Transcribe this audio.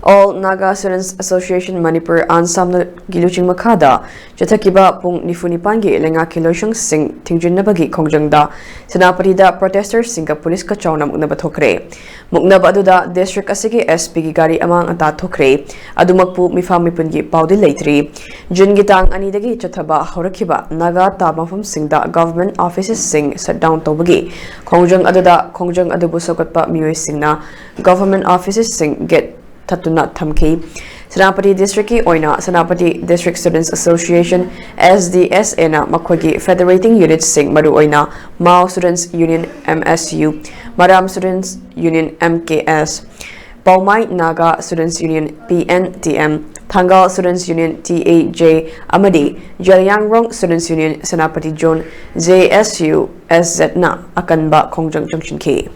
All Naga Students Association Manipur Enhancement Giluching Makada, Jatakiba Pung Nifunipangi, Lenga Kiloshung Sing, Tingjin Nabagi Kongjangda, Senapati da protestor singa police ka chaona muknaba thokhre. Muknaba aduda district asigi SP gari amang ata thokhre. Adumakpu mifam mipungi paudi leitri. Jun gitang anidagi chathaba horakiba Naga tabafam singda government offices sing shut down tobagi. Kongjang adubu sokatpa miyoy singna government offices sing get Tatuna Thamki. Senapati District Oina, Senapati District Students Association, SDS na Makwagi Federating Unit Sing Maru Oina, Mao Students Union MSU, Maram Students Union MKS, Paumai Naga Students Union PNTM, Tangal Students Union TAJ Amadi, Jalyangrong Students Union Senapati Zone JSU SZ na Akanba Kongjang Junction K.